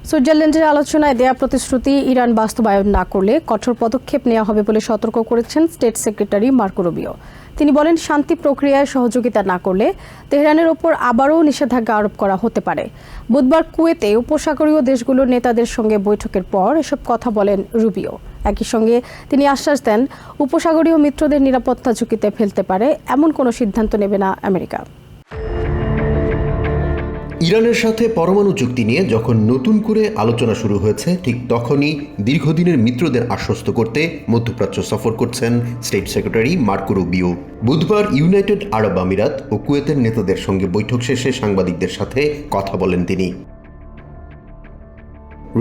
সুইজারল্যান্ডের আলোচনায় দেয়া প্রতিশ্রুতি ইরান বাস্তবায়ন না করলে কঠোর পদক্ষেপ নেওয়া হবে বলে সতর্ক করেছেন স্টেট সেক্রেটারি মার্কো রুবিও। তিনি বলেন, শান্তি প্রক্রিয়ায় সহযোগিতা না করলে তেহরানের ওপর আবারও নিষেধাজ্ঞা আরোপ করা হতে পারে। বুধবার কুয়েতে উপসাগরীয় দেশগুলোর নেতাদের সঙ্গে বৈঠকের পর এসব কথা বলেন রুবিও। একই সঙ্গে তিনি আশ্বাস দেন, উপসাগরীয় মিত্রদের নিরাপত্তা ঝুঁকিতে ফেলতে পারে এমন কোনো সিদ্ধান্ত নেবে না আমেরিকা। ইরানের সাথে পরমাণু চুক্তি নিয়ে যখন নতুন করে আলোচনা শুরু হয়েছে, ঠিক তখনই দীর্ঘদিনের মিত্রদের আশ্বস্ত করতে মধ্যপ্রাচ্য সফর করছেন স্টেট সেক্রেটারি মার্কো রুবিও। বুধবার ইউনাইটেড আরব আমিরাত ও কুয়েতের নেতাদের সঙ্গে বৈঠক শেষে সাংবাদিকদের সাথে কথা বলেন তিনি।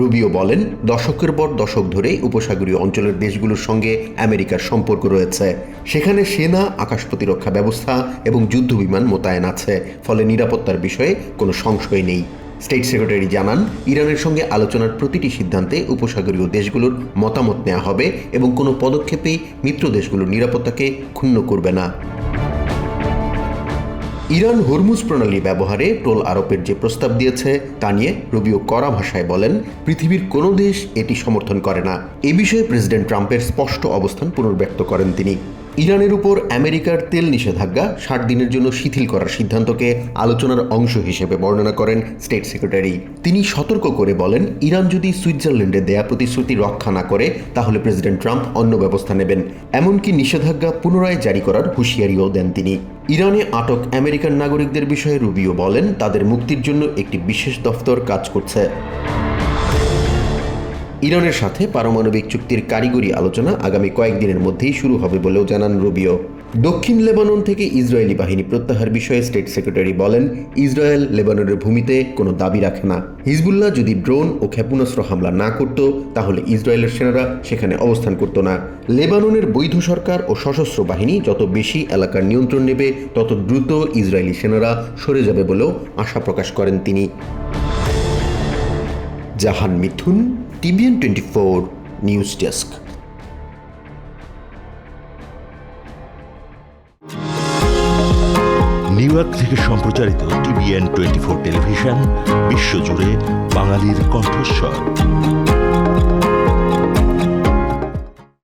রুবিও বলেন, দশকের পর দশক ধরে উপসাগরীয় অঞ্চলের দেশগুলোর সঙ্গে আমেরিকার সম্পর্ক রয়েছে। সেখানে সেনা, আকাশ প্রতিরক্ষা ব্যবস্থা এবং যুদ্ধবিমান মোতায়েন আছে, ফলে নিরাপত্তার বিষয়ে কোনো সংশয় নেই। স্টেট সেক্রেটারি জানান, ইরানের সঙ্গে আলোচনার প্রতিটি সিদ্ধান্তে উপসাগরীয় দেশগুলোর মতামত নেওয়া হবে এবং কোনো পদক্ষেপেই মিত্র দেশগুলোর নিরাপত্তাকে ক্ষুণ্ণ করবে না। ইরান হরমুজ প্রণালী ব্যবহারে টোল আরোপের যে প্রস্তাব দিয়েছে তা নিয়ে রুবিও কড়া ভাষায় বলেন, পৃথিবীর কোনো দেশ এটি সমর্থন করে না। এ বিষয়ে প্রেসিডেন্ট ট্রাম্পের স্পষ্ট অবস্থান পুনর্ব্যক্ত করেন তিনি। ইরানের উপর আমেরিকার তেল নিষেধাজ্ঞা 60 দিনের জন্য শিথিল করার সিদ্ধান্তকে আলোচনার অংশ হিসেবে বর্ণনা করেন স্টেট সেক্রেটারি। তিনি সতর্ক করে বলেন, ইরান যদি সুইজারল্যান্ডে দেয়া প্রতিশ্রুতি রক্ষা না করে তাহলে প্রেসিডেন্ট ট্রাম্প অন্য ব্যবস্থা নেবেন। এমনকি নিষেধাজ্ঞা পুনরায় জারি করার হুঁশিয়ারিও দেন তিনি। ইরানে আটক আমেরিকান নাগরিকদের বিষয়ে রুবিও বলেন, তাদের মুক্তির জন্য একটি বিশেষ দফতর কাজ করছে। ইরানের সাথে পারমাণবিক চুক্তির কারিগরি আলোচনা আগামী কয়েকদিনের মধ্যেই শুরু হবে বলেও জানান রুবিও। দক্ষিণ লেবানন থেকে ইসরায়েলি বাহিনী প্রত্যাহার বিষয়ে স্টেট সেক্রেটারি বলেন, ইসরায়েল লেবাননের ভূমিতে কোনো দাবি রাখে না। হিজবুল্লাহ যদি ড্রোন ও ক্ষেপণাস্ত্র হামলা না করত তাহলে ইসরায়েলের সেনারা সেখানে অবস্থান করত না। লেবাননের বৈধ সরকার ও সশস্ত্র বাহিনী যত বেশি এলাকার নিয়ন্ত্রণ নেবে তত দ্রুত ইসরায়েলি সেনারা সরে যাবে বলেও আশা প্রকাশ করেন তিনি। জাহান মিথুন, TVN 24 news desk. New York থেকে সম্প্রচারিত TVN 24 টেলিভিশন বিশ্বজুড়ে বাঙালির কণ্ঠস্বর।